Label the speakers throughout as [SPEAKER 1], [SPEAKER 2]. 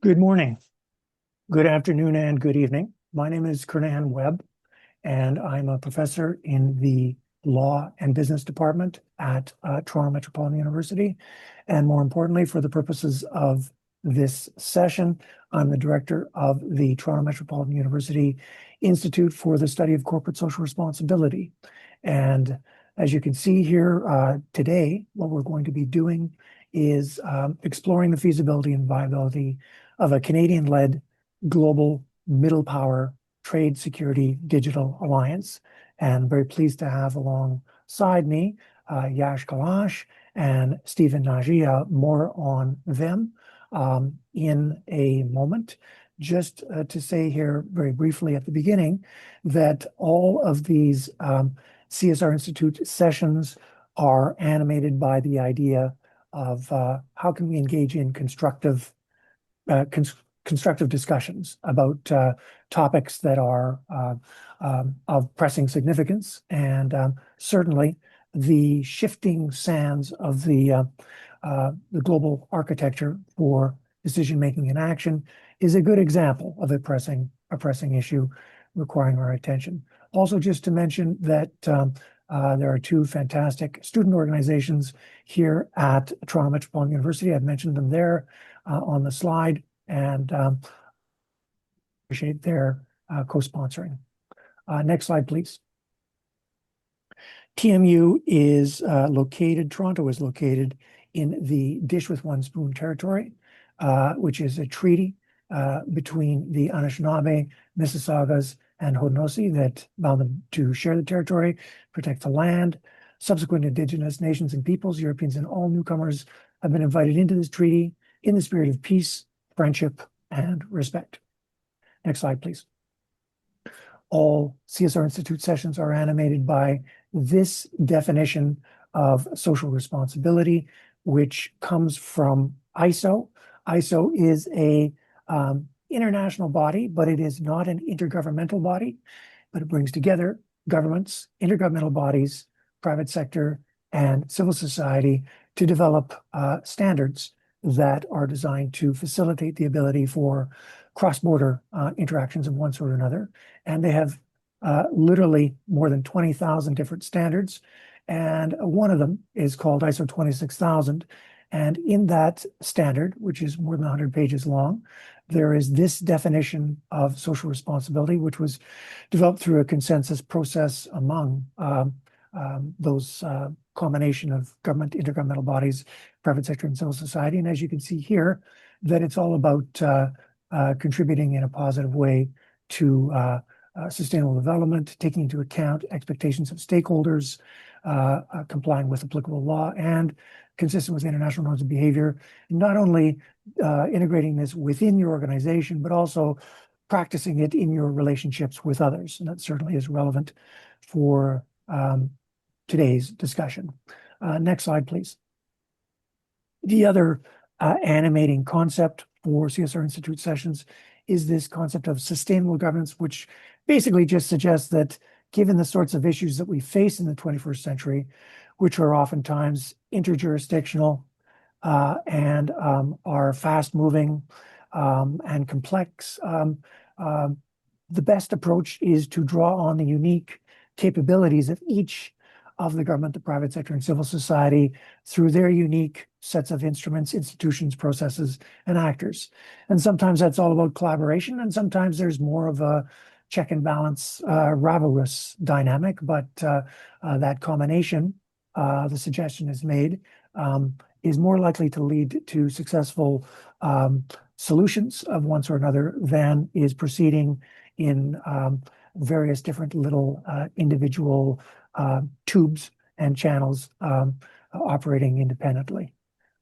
[SPEAKER 1] Good morning, good afternoon, and good evening. My name is Kernan Webb, and I'm a professor in the Law and Business Department at Toronto Metropolitan University. And more importantly, for the purposes of this session, I'm the director of the Toronto Metropolitan University Institute for the Study of Corporate Social Responsibility. And as you can see here today, what we're going to be doing is exploring the feasibility and viability of a Canadian-led global middle power trade security digital alliance. And I'm very pleased to have alongside me Yash Kailash and Stephen Najia. More on them in a moment. Just to say here very briefly at the beginning that all of these CSR Institute sessions are animated by the idea of how can we engage in constructive discussions about topics that are of pressing significance. And certainly the shifting sands of the global architecture for decision-making and action is a good example of a pressing issue requiring our attention. Also, just to mention that there are two fantastic student organizations here at Toronto Metropolitan University. I've mentioned them there on the slide, and appreciate their co-sponsoring. Next slide, please. TMU is Toronto is located in the Dish with One Spoon territory, which is a treaty between the Anishinaabe, Mississaugas, and Haudenosaunee that bound them to share the territory, protect the land. Subsequent Indigenous nations and peoples, Europeans, and all newcomers have been invited into this treaty in the spirit of peace, friendship, and respect. Next slide, please. All CSR Institute sessions are animated by this definition of social responsibility, which comes from ISO. ISO is a international body, but it is not an intergovernmental body, but it brings together governments, intergovernmental bodies, private sector, and civil society to develop standards that are designed to facilitate the ability for cross-border interactions of one sort or another. And they have literally more than 20,000 different standards. And one of them is called ISO 26000. And in that standard, which is more than 100 pages long, there is this definition of social responsibility, which was developed through a consensus process among those combination of government, intergovernmental bodies, private sector, and civil society. And as you can see here, that it's all about contributing in a positive way to sustainable development, taking into account expectations of stakeholders, complying with applicable law, and consistent with international norms of behavior. Not only integrating this within your organization, but also practicing it in your relationships with others. And that certainly is relevant for today's discussion. Next slide, please. The other animating concept for CSR Institute sessions is this concept of sustainable governance, which basically just suggests that given the sorts of issues that we face in the 21st century, which are oftentimes interjurisdictional and are fast-moving and complex, the best approach is to draw on the unique capabilities of each of the government, the private sector, and civil society through their unique sets of instruments, institutions, processes, and actors. And sometimes that's all about collaboration, and sometimes there's more of a check and balance, rivalrous dynamic. But that combination, the suggestion is made, is more likely to lead to successful solutions of one sort or another than is proceeding in various different little individual tubes and channels operating independently.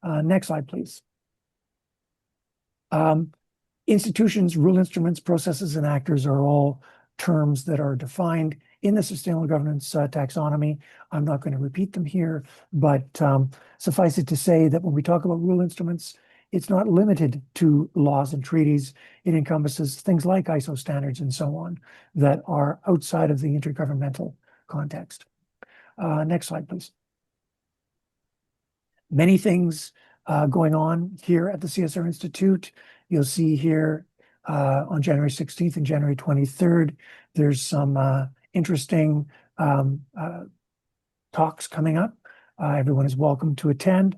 [SPEAKER 1] Next slide, please. Institutions, rule instruments, processes, and actors are all terms that are defined in the sustainable governance taxonomy. I'm not going to repeat them here, but suffice it to say that when we talk about rule instruments, it's not limited to laws and treaties. It encompasses things like ISO standards and so on that are outside of the intergovernmental context. Next slide, please. Many things going on here at the CSR Institute. You'll see here on January 16th and January 23rd, there's some interesting talks coming up. Everyone is welcome to attend.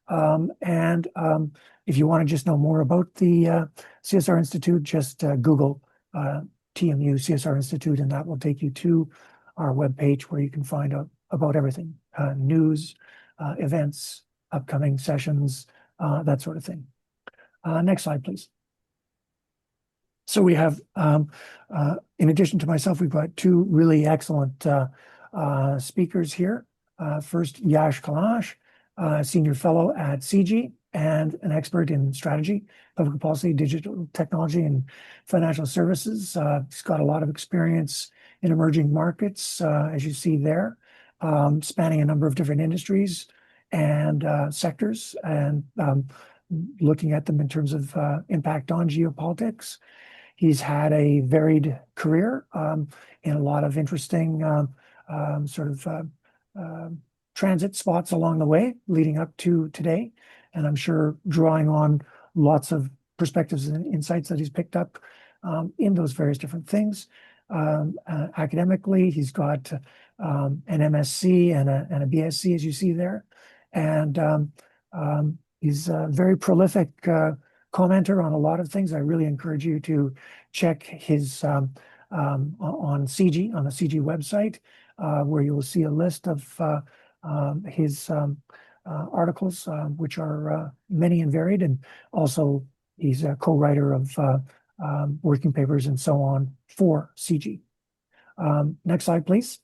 [SPEAKER 1] And if you want to just know more about the CSR Institute, just Google TMU CSR Institute, and that will take you to our webpage where you can find out about everything, news, events, upcoming sessions, that sort of thing. Next slide, please. So we have, in addition to myself, we've got two really excellent speakers here. First, Yash Kailash, Senior Fellow at CG and an expert in strategy, public policy, digital technology, and financial services. He's got a lot of experience in emerging markets, as you see there, spanning a number of different industries and sectors, and looking at them in terms of impact on geopolitics. He's had a varied career in a lot of interesting transit spots along the way, leading up to today. And I'm sure drawing on lots of perspectives and insights that he's picked up in those various different things. Academically, he's got an MSc and a BSc, as you see there. And he's a very prolific commenter on a lot of things. I really encourage you to check his on CG, on the CG website, where you will see a list of his articles, which are many and varied, and also he's a co-writer of working papers and so on for CG. Next slide, please.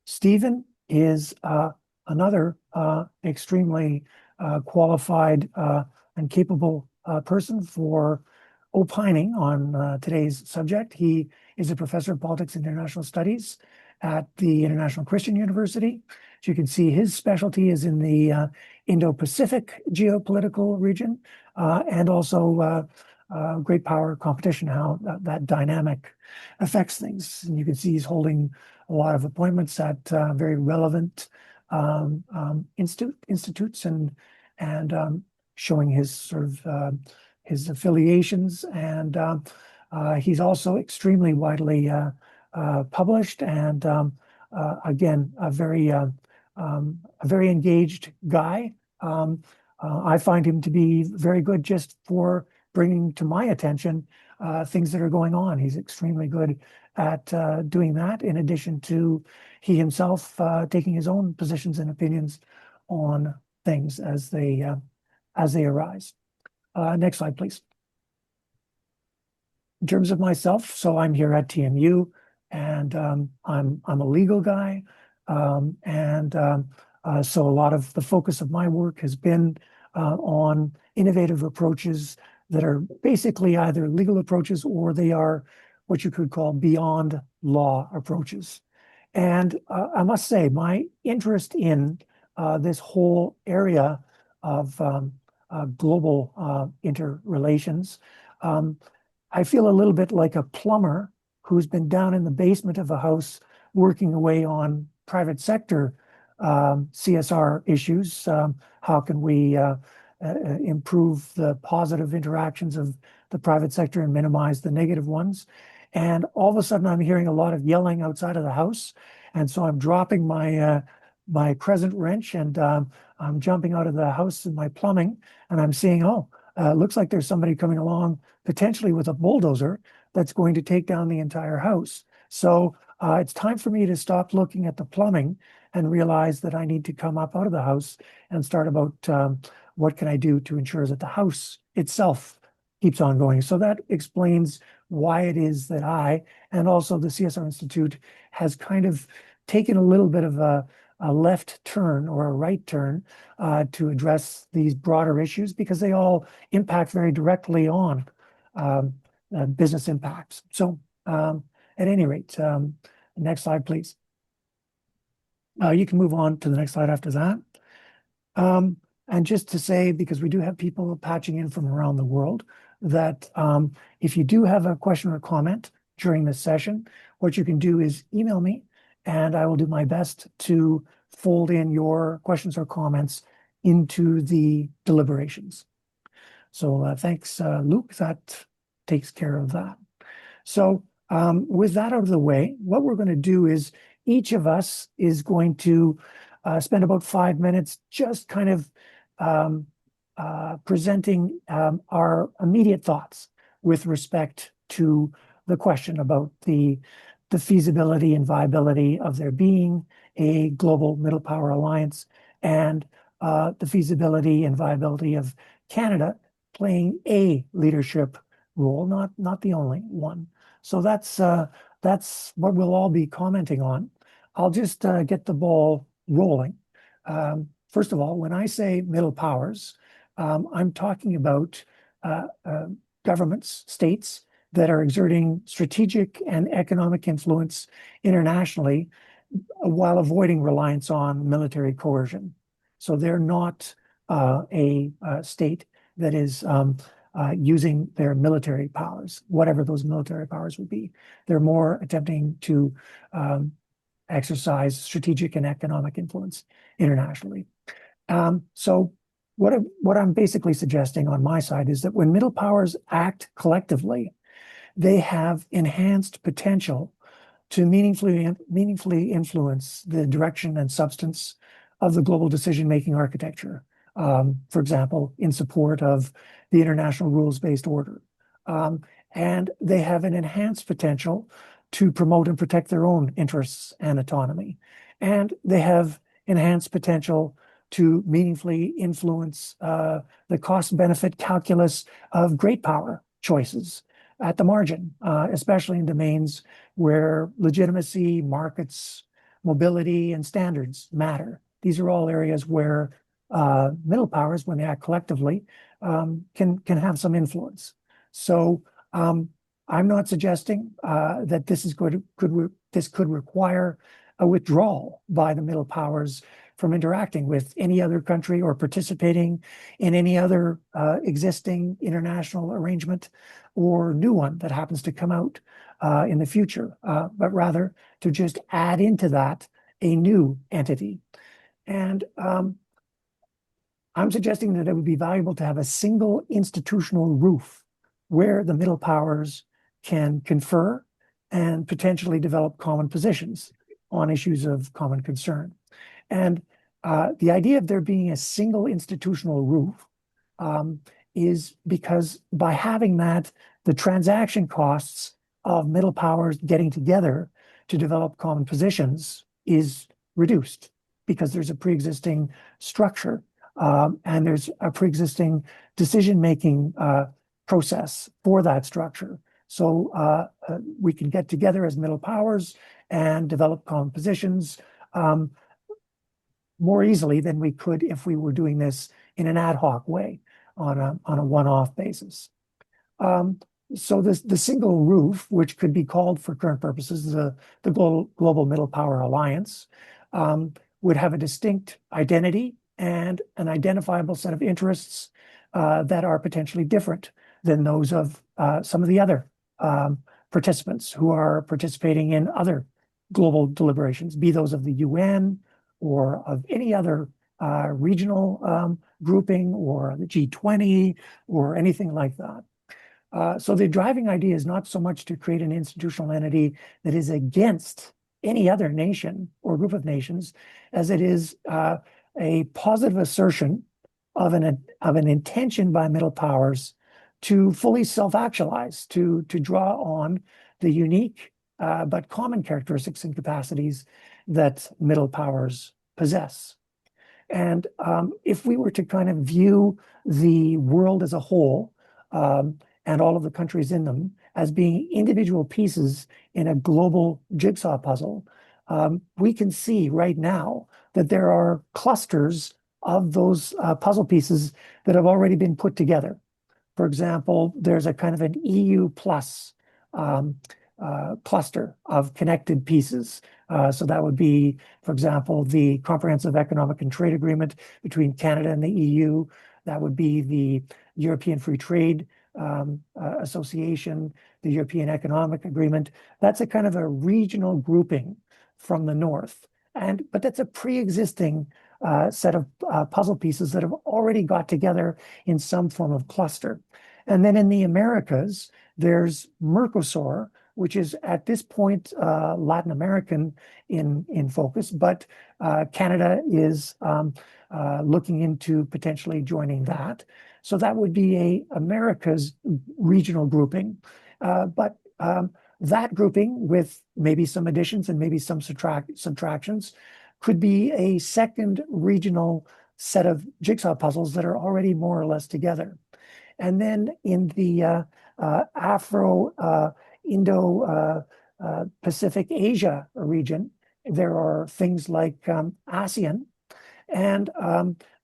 [SPEAKER 1] Stephen is another extremely qualified and capable person for opining on today's subject. He is a professor of politics and international studies at the International Christian University. As you can see, his specialty is in the Indo-Pacific geopolitical region, and also great power competition, how that dynamic affects things. And you can see he's holding a lot of appointments at very relevant institutes, and showing his sort of his affiliations. And he's also extremely widely published, and again, a very engaged guy. I find him to be very good just for bringing to my attention things that are going on. He's extremely good at doing that, in addition to he himself taking his own positions and opinions on things as they arise. Next slide, please. In terms of myself, so I'm here at TMU, and I'm a legal guy, so a lot of the focus of my work has been on innovative approaches that are basically either legal approaches or they are what you could call beyond law approaches. And I must say, my interest in this whole area of global interrelations, I feel a little bit like a plumber who's been down in the basement of a house working away on private sector CSR issues. How can we improve the positive interactions of the private sector and minimize the negative ones? And all of a sudden, I'm hearing a lot of yelling outside of the house. And so I'm dropping my my crescent wrench, and I'm jumping out of the house in my plumbing, and I'm seeing, looks like there's somebody coming along, potentially with a bulldozer, that's going to take down the entire house. So it's time for me to stop looking at the plumbing and realize that I need to come up out of the house and start about what can I do to ensure that the house itself keeps on going. So that explains why it is that I, and also the CSR Institute, has kind of taken a little bit of a left turn or a right turn to address these broader issues, because they all impact very directly on business impacts. So at any rate, next slide, please. You can move on to the next slide after that. And just to say, because we do have people patching in from around the world, that if you do have a question or comment during this session, what you can do is email me, and I will do my best to fold in your questions or comments into the deliberations. So thanks, Luke. That takes care of that. So with that out of the way, what we're going to do is each of us is going to spend about 5 minutes just kind of um, presenting our immediate thoughts with respect to the question about the feasibility and viability of there being a global middle power alliance, and the feasibility and viability of Canada playing a leadership role, not the only one. So that's what we'll all be commenting on. I'll just get the ball rolling. First of all, when I say middle powers, I'm talking about governments, states that are exerting strategic and economic influence internationally while avoiding reliance on military coercion. So they're not a state that is using their military powers, whatever those military powers would be. They're more attempting to exercise strategic and economic influence internationally. So what I'm basically suggesting on my side is that when middle powers act collectively, they have enhanced potential to meaningfully influence the direction and substance of the global decision-making architecture. For example, in support of the international rules-based order. And they have an enhanced potential to promote and protect their own interests and autonomy. And they have enhanced potential to meaningfully influence the cost-benefit calculus of great power choices at the margin, especially in domains where legitimacy, markets, mobility, and standards matter. These are all areas where middle powers, when they act collectively, can have some influence. So I'm not suggesting that this could require a withdrawal by the middle powers from interacting with any other country or participating in any other existing international arrangement or new one that happens to come out in the future, but rather to just add into that a new entity. And I'm suggesting that it would be valuable to have a single institutional roof where the middle powers can confer and potentially develop common positions on issues of common concern. And the idea of there being a single institutional roof is because by having that, the transaction costs of middle powers getting together to develop common positions is reduced because there's a pre-existing structure and there's a pre-existing decision-making process for that structure. So we can get together as middle powers and develop common positions more easily than we could if we were doing this in an ad hoc way on a one-off basis. So the single roof, which could be called for current purposes the Global Middle Power Alliance, would have a distinct identity and an identifiable set of interests that are potentially different than those of some of the other participants who are participating in other global deliberations, be those of the UN or of any other regional grouping or the G20 or anything like that. So the driving idea is not so much to create an institutional entity that is against any other nation or group of nations as it is a positive assertion of an intention by middle powers to fully self-actualize, to draw on the unique but common characteristics and capacities that middle powers possess. And if we were to kind of view the world as a whole and all of the countries in them as being individual pieces in a global jigsaw puzzle, we can see right now that there are clusters of those puzzle pieces that have already been put together. For example, there's a kind of an EU plus cluster of connected pieces. So that would be, for example, the Comprehensive Economic and Trade Agreement between Canada and the EU. That would be the European Free Trade Association, the European Economic Agreement. That's a kind of a regional grouping from the north. But that's a pre-existing set of puzzle pieces that have already got together in some form of cluster. And then in the Americas, there's Mercosur, which is at this point Latin American in focus, but Canada is looking into potentially joining that. So that would be a America's regional grouping. But that grouping with maybe some additions and maybe some subtractions could be a second regional set of jigsaw puzzles that are already more or less together. And then in the Afro Indo Pacific Asia region, there are things like ASEAN, and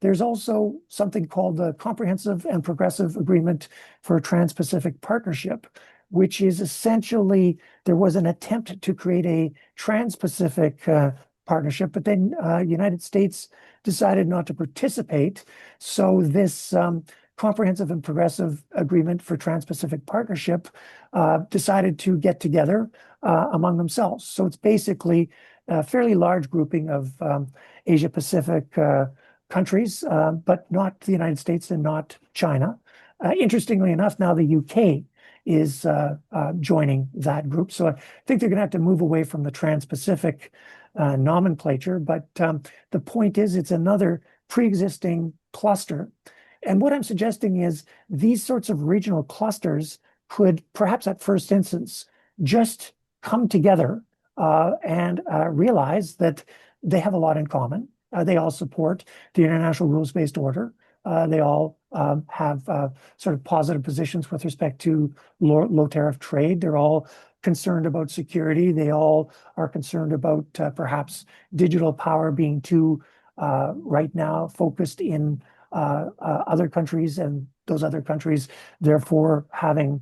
[SPEAKER 1] there's also something called the Comprehensive and Progressive Agreement for Trans-Pacific Partnership, which is essentially there was an attempt to create a Trans-Pacific partnership, but then United States decided not to participate. So this Comprehensive and Progressive Agreement for Trans-Pacific Partnership decided to get together among themselves. So it's basically a fairly large grouping of Asia Pacific countries, but not the United States and not China. Interestingly enough, now the UK is joining that group. So I think they're going to have to move away from the Trans-Pacific nomenclature. But the point is, it's another pre-existing cluster. And what I'm suggesting is these sorts of regional clusters could perhaps at first instance just come together and realize that they have a lot in common. They all support the international rules-based order. They all have sort of positive positions with respect to low tariff trade. They're all concerned about security. They all are concerned about perhaps digital power being too right now focused in other countries, and those other countries therefore having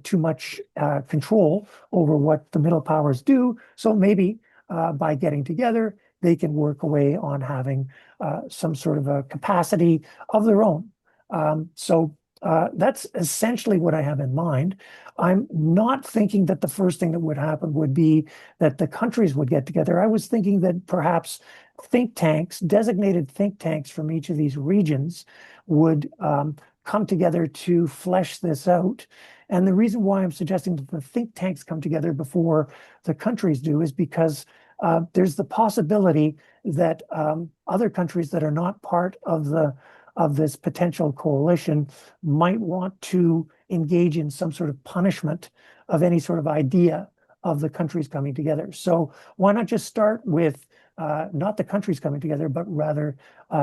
[SPEAKER 1] too much control over what the middle powers do. So maybe by getting together, they can work away on having some sort of a capacity of their own. So that's essentially what I have in mind. I'm not thinking that the first thing that would happen would be that the countries would get together. I was thinking that perhaps think tanks, designated think tanks from each of these regions would come together to flesh this out. And the reason why I'm suggesting that the think tanks come together before the countries do is because there's the possibility that other countries that are not part of this potential coalition might want to engage in some sort of punishment of any sort of idea of the countries coming together. So why not just start with not the countries coming together, but rather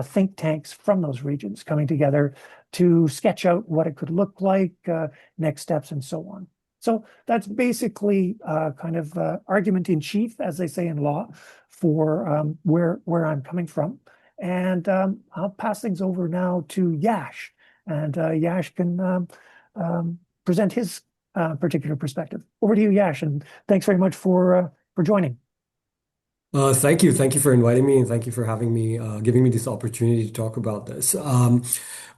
[SPEAKER 1] think tanks from those regions coming together to sketch out what it could look like, next steps, and so on. So that's basically kind of argument in chief, as they say in law, for where I'm coming from. And I'll pass things over now to Yash, and Yash can present his particular perspective. Over to you, Yash, and thanks very much for joining.
[SPEAKER 2] Thank you. Thank you for inviting me, and thank you for having me, giving me this opportunity to talk about this.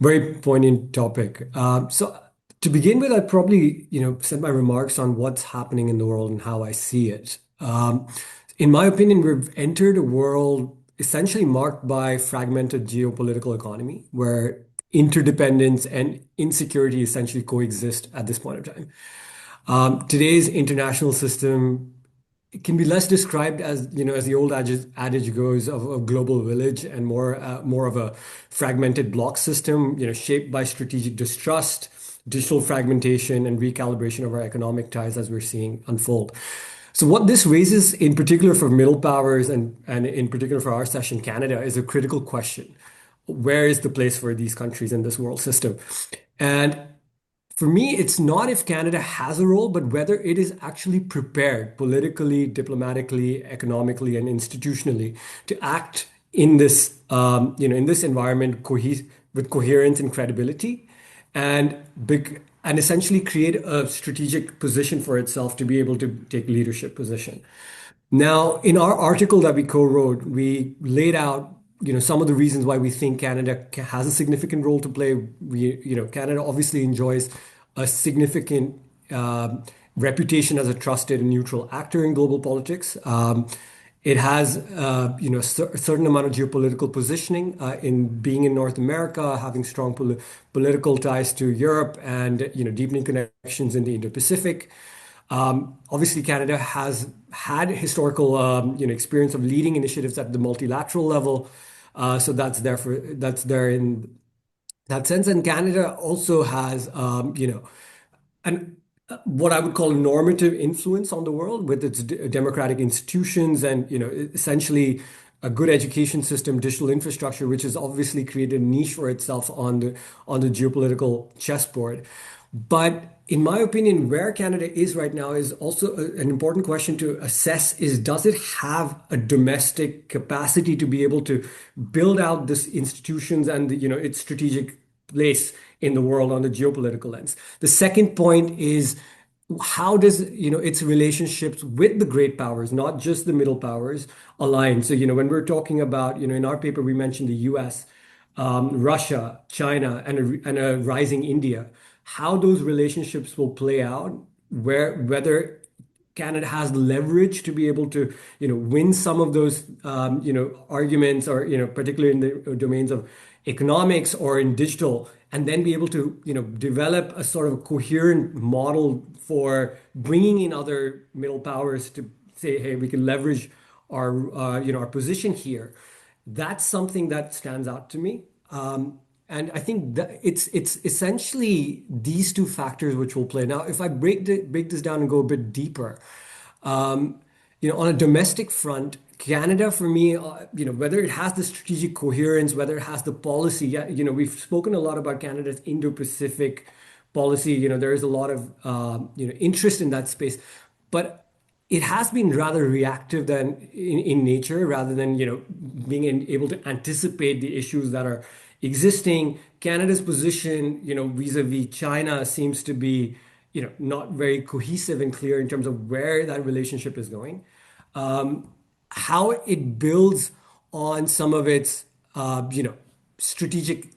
[SPEAKER 2] Very poignant topic. So to begin with, I'd probably, set my remarks on what's happening in the world and how I see it. In my opinion, we've entered a world essentially marked by fragmented geopolitical economy, where interdependence and insecurity essentially coexist at this point of time. Today's international system can be less described as, as the old adage goes, of a global village, and more of a fragmented block system, shaped by strategic distrust, digital fragmentation, and recalibration of our economic ties as we're seeing unfold. So what this raises, in particular for middle powers and in particular for our session, Canada, is a critical question. Where is the place for these countries in this world system? And for me, it's not if Canada has a role, but whether it is actually prepared politically, diplomatically, economically, and institutionally to act in this, in this environment with coherence and credibility, and and essentially create a strategic position for itself to be able to take leadership position. Now, in our article that we co-wrote, we laid out, some of the reasons why we think Canada has a significant role to play. Canada obviously enjoys a significant reputation as a trusted and neutral actor in global politics. It has, a certain amount of geopolitical positioning in being in North America, having strong political ties to Europe, and deepening connections in the Indo-Pacific. Obviously, Canada has had historical, experience of leading initiatives at the multilateral level, so that's there in that sense. And Canada also has, and what I would call normative influence on the world with its democratic institutions and essentially a good education system, digital infrastructure, which has obviously created a niche for itself on the geopolitical chessboard. But in my opinion, where Canada is right now is also an important question to assess is does it have a domestic capacity to be able to build out this institutions and its strategic place in the world on the geopolitical lens. The second point is how does its relationships with the great powers, not just the middle powers, align? So when we're talking about in our paper we mentioned the U.S., Russia, China, and a rising India. How those relationships will play out, whether Canada has the leverage to be able to, win some of those, arguments, or particularly in the domains of economics or in digital, and then be able to, develop a sort of coherent model for bringing in other middle powers to say, hey, we can leverage our, our position here. That's something that stands out to me. And I think that it's essentially these two factors which will play. Now, if I break this down and go a bit deeper, on a domestic front, Canada for me, whether it has the strategic coherence, whether it has the policy, yeah, we've spoken a lot about Canada's Indo-Pacific policy. There is a lot of interest in that space, but it has been rather reactive than in nature rather than being able to anticipate the issues that are existing. Canada's position vis-a-vis China seems to be not very cohesive and clear in terms of where that relationship is going, how it builds on some of its strategic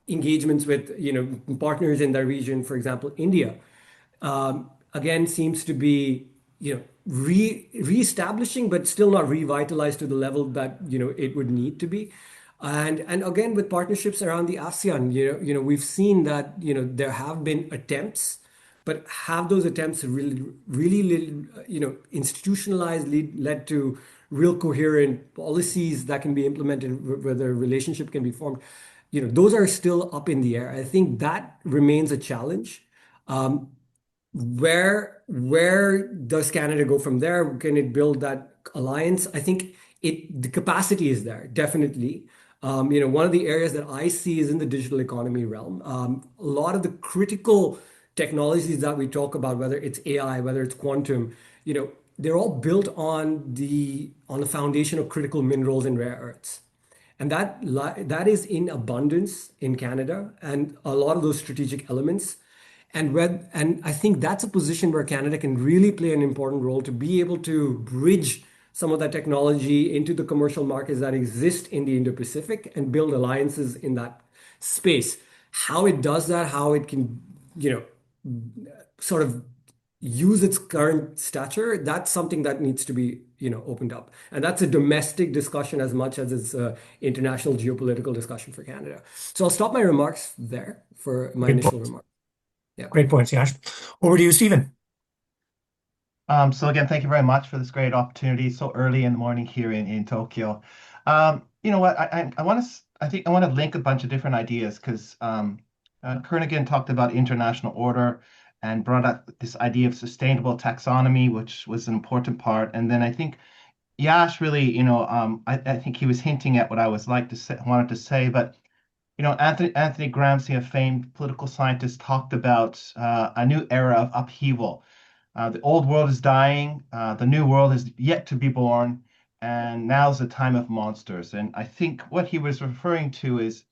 [SPEAKER 2] engagements with partners in the region. For example, India again seems to be reestablishing, but still not revitalized to the level that it would need to be. And again, with partnerships around the ASEAN, we've seen that there have been attempts, but have those attempts really institutionalized, led to real coherent policies that can be implemented, where the relationship can be formed? Those are still up in the air. I think that remains a challenge. Where does Canada go from there? Can it build that alliance? I think the capacity is there, definitely. One of the areas that I see is in the digital economy realm. A lot of the critical technologies that we talk about, whether it's AI, whether it's quantum, they're all built on the foundation of critical minerals and rare earths. And that is in abundance in Canada, and a lot of those strategic elements. And I think that's a position where Canada can really play an important role to be able to bridge some of that technology into the commercial markets that exist in the Indo-Pacific and build alliances in that space. How it does that, how it can, sort of use its current stature, that's something that needs to be, opened up. And that's a domestic discussion as much as it's an international geopolitical discussion for Canada. So I'll stop my remarks there for my
[SPEAKER 1] Great
[SPEAKER 2] initial
[SPEAKER 1] points.
[SPEAKER 2] remarks. Yeah.
[SPEAKER 1] Great points, Yash. Over to you, Stephen.
[SPEAKER 3] So again, thank you very much for this great opportunity so early in the morning here in Tokyo. You know what? I think I want to link a bunch of different ideas because Kernighan talked about international order and brought up this idea of sustainable taxonomy, which was an important part. And then I think Yash really, I think he was hinting at what I wanted to say, but Anthony Gramsci, a famed political scientist, talked about a new era of upheaval. The old world is dying, the new world is yet to be born, and now's the time of monsters. And I think what he was referring to is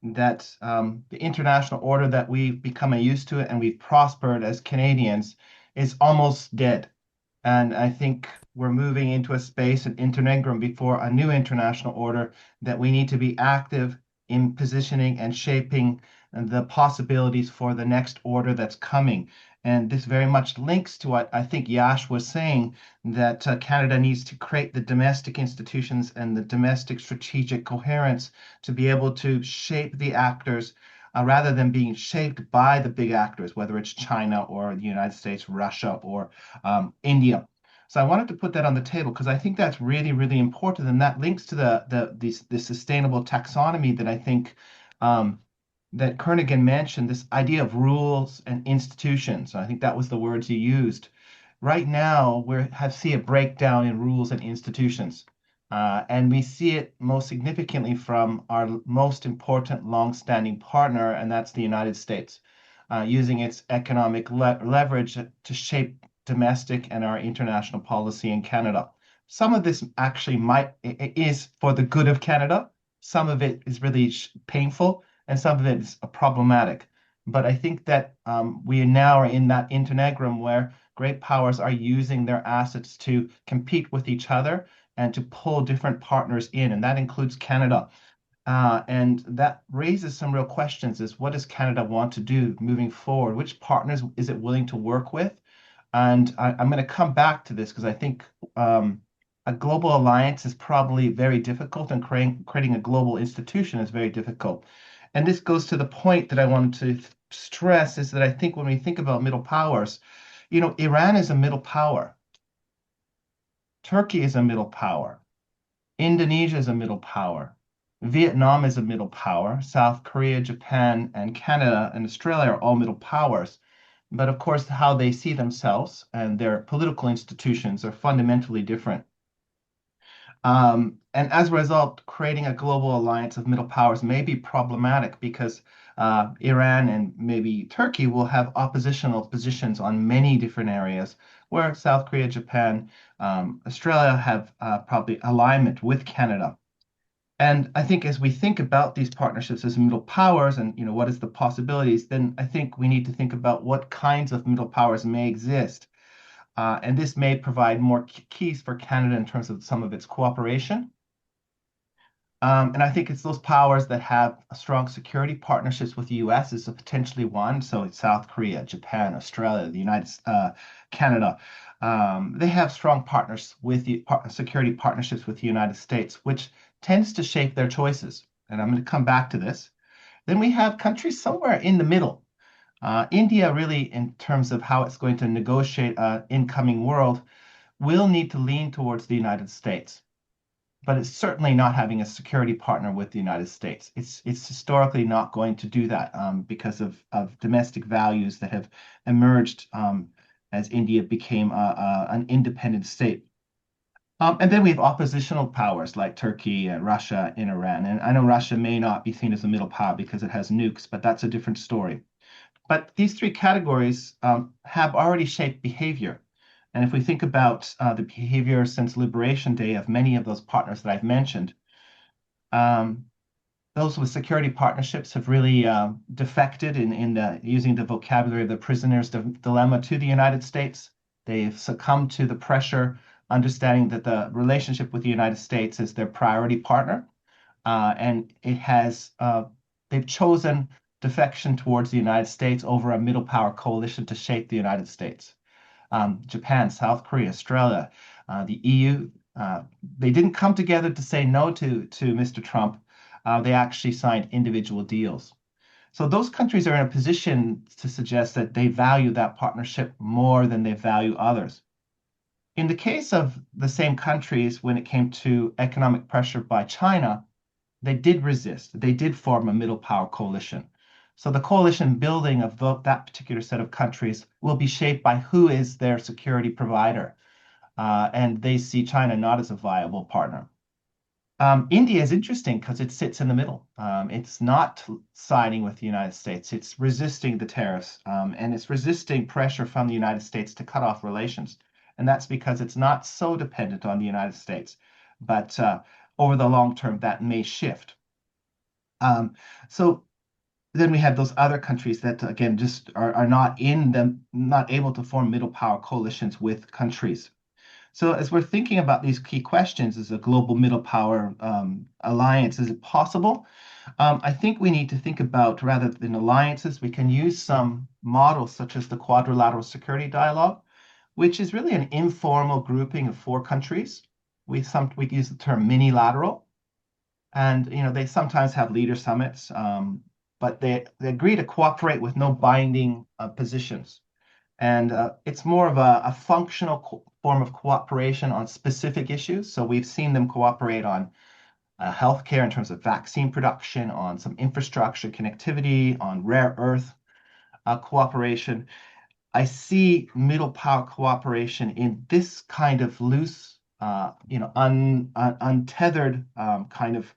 [SPEAKER 3] that the international order that we've become used to and we've prospered as Canadians is almost dead. And I think we're moving into a space, an interregnum before a new international order, that we need to be active in positioning and shaping the possibilities for the next order that's coming. And this very much links to what I think Yash was saying, that Canada needs to create the domestic institutions and the domestic strategic coherence to be able to shape the actors rather than being shaped by the big actors, whether it's China or the United States, Russia, or India. So I wanted to put that on the table because I think that's really, really important, and that links to the sustainable taxonomy that I think that Kernighan mentioned, this idea of rules and institutions. I think that was the words he used. Right now, we see a breakdown in rules and institutions. And we see it most significantly from our most important long-standing partner, and that's the United States, using its economic leverage to shape domestic and our international policy in Canada. Some of this actually is for the good of Canada. Some of it is really painful, and some of it is problematic. But I think that we now are in that interregnum where great powers are using their assets to compete with each other and to pull different partners in, and that includes Canada. And that raises some real questions: is what does Canada want to do moving forward? Which partners is it willing to work with? And I'm going to come back to this because I think a global alliance is probably very difficult, and creating a global institution is very difficult. And this goes to the point that I wanted to stress, is that I think when we think about middle powers, Iran is a middle power. Turkey is a middle power. Indonesia is a middle power. Vietnam is a middle power. South Korea, Japan, and Canada and Australia are all middle powers. But of course, how they see themselves and their political institutions are fundamentally different. And as a result, creating a global alliance of middle powers may be problematic because Iran and maybe Turkey will have oppositional positions on many different areas, where South Korea, Japan, Australia have probably alignment with Canada. And I think as we think about these partnerships as middle powers and what is the possibilities, then I think we need to think about what kinds of middle powers may exist. And this may provide more keys for Canada in terms of some of its cooperation. And I think it's those powers that have strong security partnerships with the US is potentially one. So it's South Korea, Japan, Australia, the Canada. They have strong partners with security partnerships with the United States, which tends to shape their choices. And I'm going to come back to this. Then we have countries somewhere in the middle. India, really, in terms of how it's going to negotiate an incoming world, will need to lean towards the United States. But it's certainly not having a security partner with the United States. It's historically not going to do that because of domestic values that have emerged as India became an independent state. And then we have oppositional powers like Turkey and Russia and Iran. And I know Russia may not be seen as a middle power because it has nukes, but that's a different story. But these three categories have already shaped behavior. And if we think about the behavior since Liberation Day of many of those partners that I've mentioned, those with security partnerships have really defected in using the vocabulary of the prisoner's dilemma to the United States. They've succumbed to the pressure, understanding that the relationship with the United States is their priority partner. And they've chosen defection towards the United States over a middle power coalition to shape the United States. Japan, South Korea, Australia, the EU, they didn't come together to say no to Mr. Trump. They actually signed individual deals. So those countries are in a position to suggest that they value that partnership more than they value others. In the case of the same countries, when it came to economic pressure by China, they did resist. They did form a middle power coalition. So the coalition building of that particular set of countries will be shaped by who is their security provider. And they see China not as a viable partner. India is interesting because it sits in the middle. It's not siding with the United States. It's resisting the tariffs, and it's resisting pressure from the United States to cut off relations. And that's because it's not so dependent on the United States. But over the long term, that may shift. So then we have those other countries that, again, just are not able to form middle power coalitions with countries. So as we're thinking about these key questions, is a global middle power alliance, is it possible? I think we need to think about, rather than alliances, we can use some models such as the Quadrilateral Security Dialogue, which is really an informal grouping of four countries. We use the term mini-lateral, and they sometimes have leader summits, but they agree to cooperate with no binding positions. And it's more of a functional form of cooperation on specific issues. So we've seen them cooperate on healthcare in terms of vaccine production, on some infrastructure connectivity, on rare earth cooperation. I see middle power cooperation in this kind of loose, untethered kind of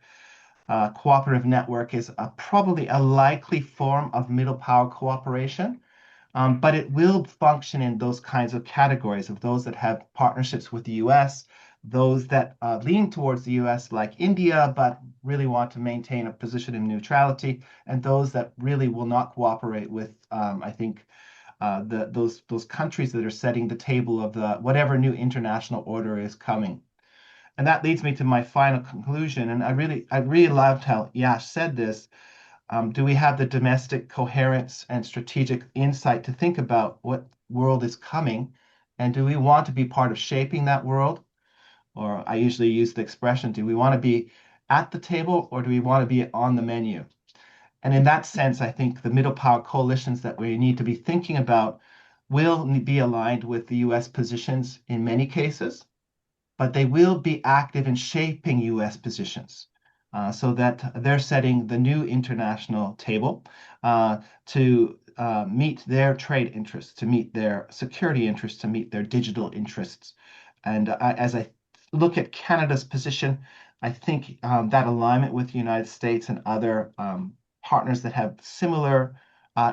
[SPEAKER 3] cooperative network is probably a likely form of middle power cooperation. But it will function in those kinds of categories of those that have partnerships with the US, those that lean towards the US, like India, but really want to maintain a position in neutrality, and those that really will not cooperate with, I think, those countries that are setting the table of the whatever new international order is coming. And that leads me to my final conclusion. And I really loved how Yash said this. Do we have the domestic coherence and strategic insight to think about what world is coming? And do we want to be part of shaping that world? Or I usually use the expression, do we want to be at the table or do we want to be on the menu? And in that sense, I think the middle power coalitions that we need to be thinking about will be aligned with the US positions in many cases, but they will be active in shaping US positions so that they're setting the new international table to meet their trade interests, to meet their security interests, to meet their digital interests. And as I look at Canada's position, I think that alignment with the United States and other partners that have similar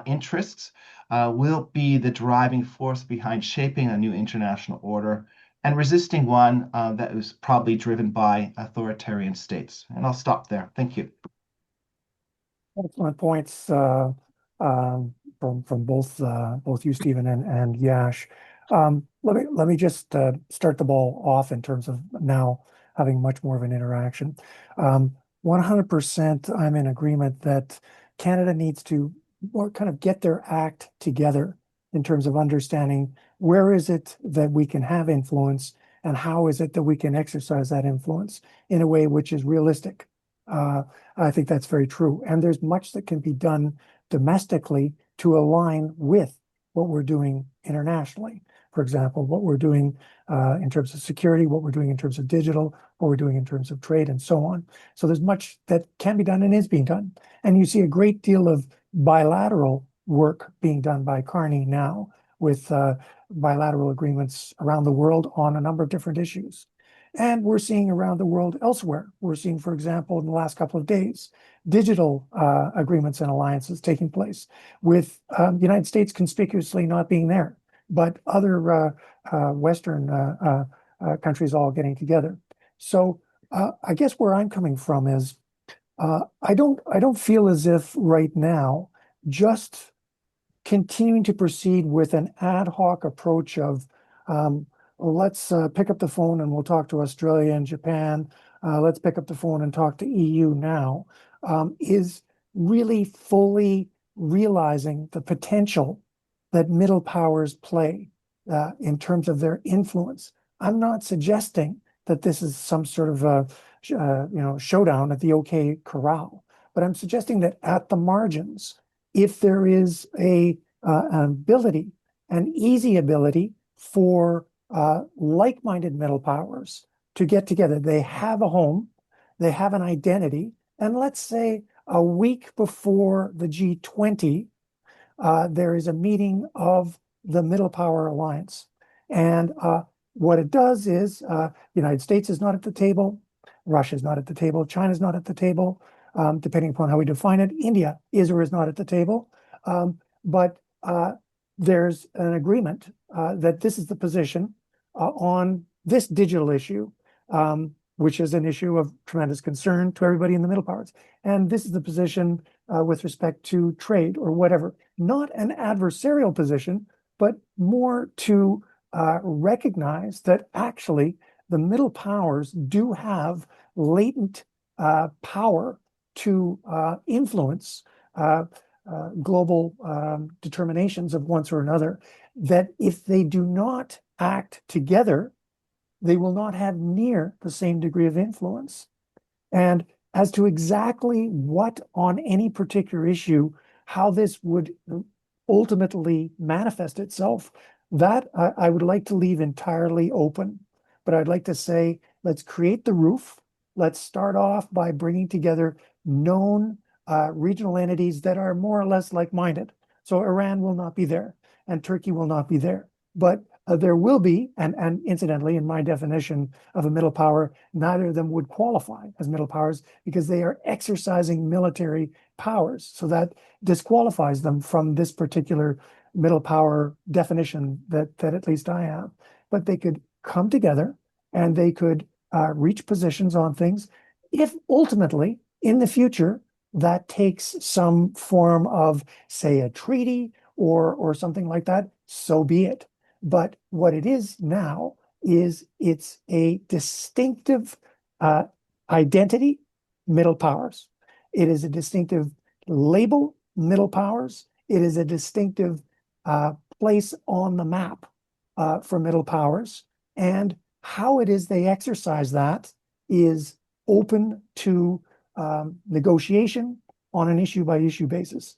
[SPEAKER 3] interests will be the driving force behind shaping a new international order and resisting one that was probably driven by authoritarian states. And I'll stop there. Thank you.
[SPEAKER 1] Excellent points from both you, Stephen, and Yash. Let me just start the ball off in terms of now having much more of an interaction. 100% I'm in agreement that Canada needs to more kind of get their act together in terms of understanding where is it that we can have influence and how is it that we can exercise that influence in a way which is realistic. I think that's very true. And there's much that can be done domestically to align with what we're doing internationally. For example, what we're doing in terms of security, what we're doing in terms of digital, what we're doing in terms of trade, and so on. So there's much that can be done and is being done. And you see a great deal of bilateral work being done by Carney now with bilateral agreements around the world on a number of different issues. And we're seeing around the world elsewhere. We're seeing, for example, in the last couple of days, digital agreements and alliances taking place with the United States conspicuously not being there, but other Western countries all getting together. So I guess where I'm coming from is I don't feel as if right now just continuing to proceed with an ad hoc approach of let's pick up the phone and we'll talk to Australia and Japan. Let's pick up the phone and talk to EU now is really fully realizing the potential that middle powers play in terms of their influence. I'm not suggesting that this is some sort of a showdown at the OK Corral, but I'm suggesting that at the margins, if there is an ability, an easy ability for like-minded middle powers to get together. They have a home, they have an identity, and let's say a week before the G20, there is a meeting of the Middle Power Alliance. And what it does is the United States is not at the table, Russia is not at the table, China is not at the table, depending upon how we define it. India is or is not at the table. But there's an agreement that this is the position on this digital issue, which is an issue of tremendous concern to everybody in the middle powers. And this is the position with respect to trade or whatever. Not an adversarial position, but more to recognize that actually the middle powers do have latent power to influence global determinations of one sort or another, that if they do not act together, they will not have near the same degree of influence. And as to exactly what on any particular issue, how this would ultimately manifest itself, that I would like to leave entirely open. But I'd like to say, let's create the roof. Let's start off by bringing together known regional entities that are more or less like-minded. So Iran will not be there, and Turkey will not be there. But there will be, and incidentally, in my definition of a middle power, neither of them would qualify as middle powers because they are exercising military powers. So that disqualifies them from this particular middle power definition that at least I have. But they could come together and they could reach positions on things if ultimately in the future that takes some form of, say, a treaty or something like that, so be it. But what it is now is it's a distinctive identity, middle powers. It is a distinctive label, middle powers. It is a distinctive place on the map for middle powers. And how it is they exercise that is open to negotiation on an issue by issue basis.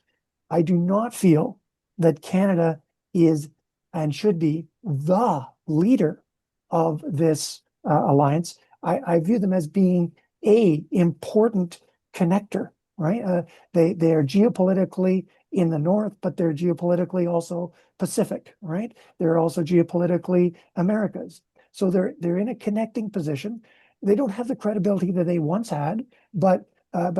[SPEAKER 1] I do not feel that Canada is and should be the leader of this alliance. I view them as being a important connector, right? They are geopolitically in the north, but they're geopolitically also Pacific, right? They're also geopolitically Americas. So they're in a connecting position. They don't have the credibility that they once had, but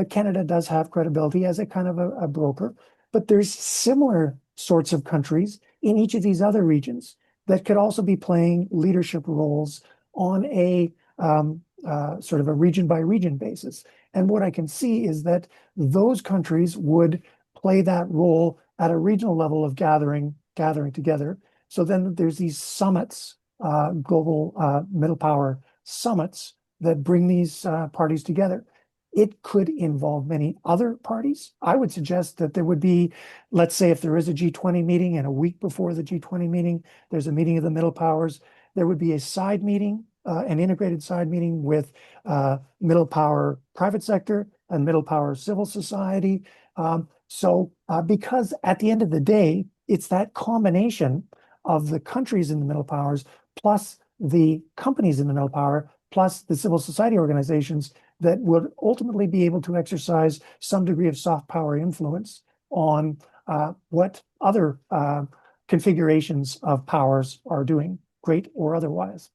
[SPEAKER 1] Canada does have credibility as a kind of a broker. But there's similar sorts of countries in each of these other regions that could also be playing leadership roles on a sort of a region by region basis. And what I can see is that those countries would play that role at a regional level of gathering together. So then there's these summits, global middle power summits that bring these parties together. It could involve many other parties. I would suggest that there would be, let's say, if there is a G20 meeting and a week before the G20 meeting, there's a meeting of the middle powers, there would be a side meeting, an integrated side meeting with middle power private sector and middle power civil society. Because at the end of the day, it's that combination of the countries in the middle powers plus the companies in the middle power plus the civil society organizations that would ultimately be able to exercise some degree of soft power influence on what other configurations of powers are doing, great or otherwise.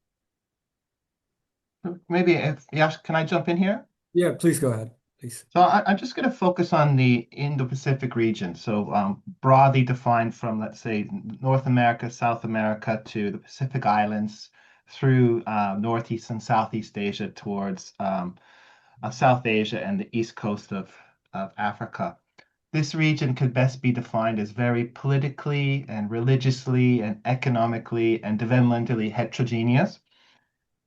[SPEAKER 3] Maybe if, yes, can I jump in here?
[SPEAKER 2] Yeah, please go ahead, please.
[SPEAKER 3] So I'm just going to focus on the Indo-Pacific region. So broadly defined from, let's say, North America, South America to the Pacific Islands through Northeast and Southeast Asia towards South Asia and the east coast of Africa. This region could best be defined as very politically and religiously and economically and developmentally heterogeneous.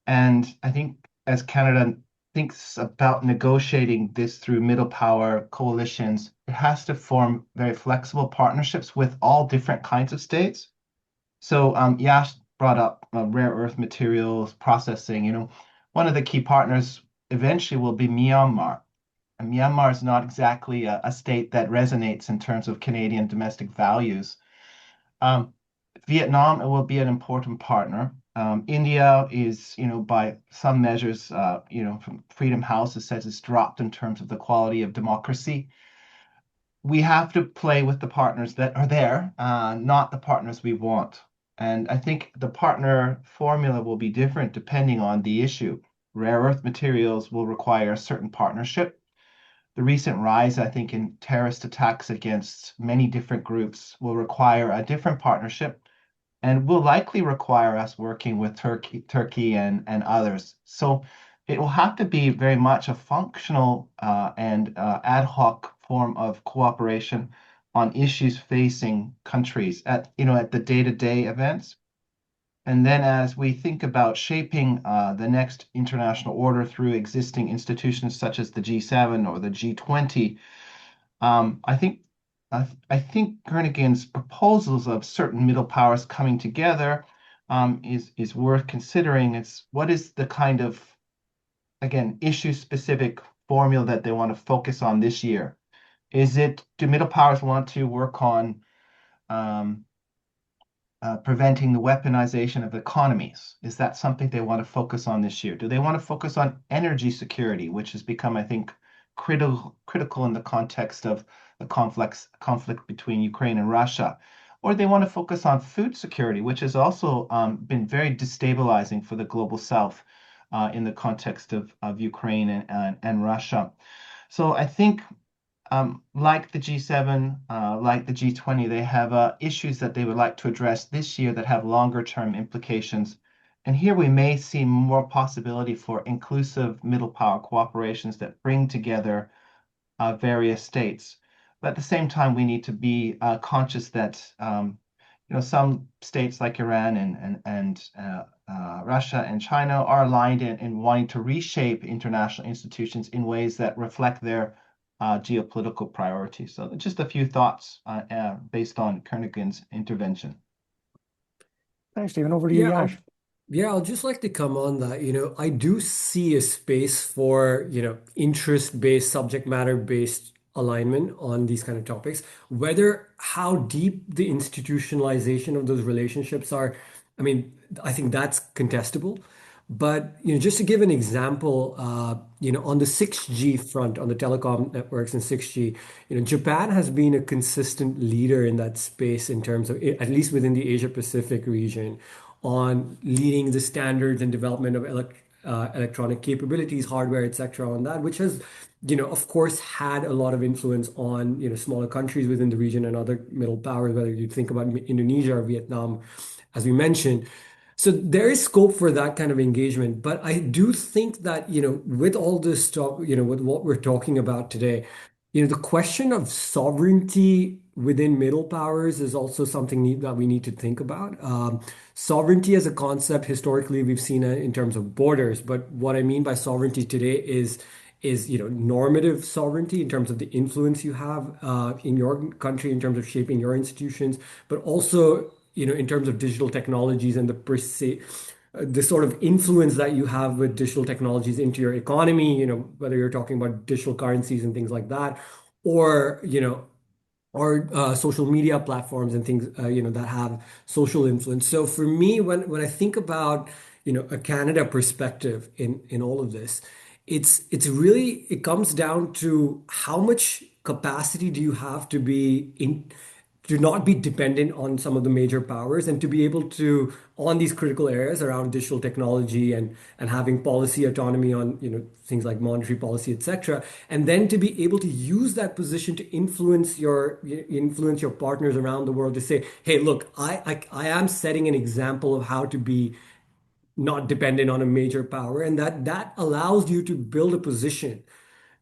[SPEAKER 3] And I think as Canada thinks about negotiating this through middle power coalitions, it has to form very flexible partnerships with all different kinds of states. So Yash brought up rare earth materials processing. One of the key partners eventually will be Myanmar. And Myanmar is not exactly a state that resonates in terms of Canadian domestic values. Um, Vietnam will be an important partner. India is, by some measures, from Freedom House, it says it's dropped in terms of the quality of democracy. We have to play with the partners that are there, not the partners we want. And I think the partner formula will be different depending on the issue. Rare earth materials will require a certain partnership. The recent rise, I think, in terrorist attacks against many different groups will require a different partnership and will likely require us working with Turkey and others. So it will have to be very much a functional and ad hoc form of cooperation on issues facing countries at the day-to-day events. And then as we think about shaping the next international order through existing institutions such as the G7 or the G20, I think I think Kernighan's proposals of certain middle powers coming together is worth considering. It's what is the kind of, again, issue specific formula that they want to focus on this year? Do middle powers want to work on um, preventing the weaponization of economies? Is that something they want to focus on this year? Do they want to focus on energy security, which has become, I think, critical in the context of the conflict between Ukraine and Russia? Or they want to focus on food security, which has also been very destabilizing for the global South in the context of Ukraine and Russia. So I think like the G7, like the G20, they have issues that they would like to address this year that have longer term implications. And here we may see more possibility for inclusive middle power cooperations that bring together various states. But at the same time, we need to be conscious that some states like Iran and Russia and China are aligned in wanting to reshape international institutions in ways that reflect their geopolitical priorities. So just a few thoughts based on Kernighan's intervention.
[SPEAKER 1] Thanks, Stephen. Over to you,
[SPEAKER 2] Yeah,
[SPEAKER 1] Yash.
[SPEAKER 2] yeah, I'll just like to come on that. I do see a space for, interest-based, subject matter-based alignment on these kind of topics. Whether how deep the institutionalization of those relationships are, I mean, I think that's contestable. But, just to give an example, on the 6G front, on the telecom networks and 6G, Japan has been a consistent leader in that space in terms of, at least within the Asia Pacific region, on leading the standards and development of electronic capabilities, hardware, etc., on that, which has, of course, had a lot of influence on, smaller countries within the region and other middle powers, whether you think about Indonesia or Vietnam, as we mentioned. So there is scope for that kind of engagement. But I do think that, with all this stuff, with what we're talking about today, the question of sovereignty within middle powers is also something that we need to think about. Sovereignty as a concept, historically, we've seen it in terms of borders. But what I mean by sovereignty today is normative sovereignty in terms of the influence you have in your country in terms of shaping your institutions, but also in terms of digital technologies and the per se the sort of influence that you have with digital technologies into your economy, whether you're talking about digital currencies and things like that, or social media platforms and things that have social influence. So for me, when I think about a Canada perspective in all of this, it's really it comes down to how much capacity do you have to not be dependent on some of the major powers and to be able to on these critical areas around digital technology and having policy autonomy on things like monetary policy, etc., and then to be able to use that position to influence your partners around the world to say, hey, look, I am setting an example of how to be not dependent on a major power, and that allows you to build a position,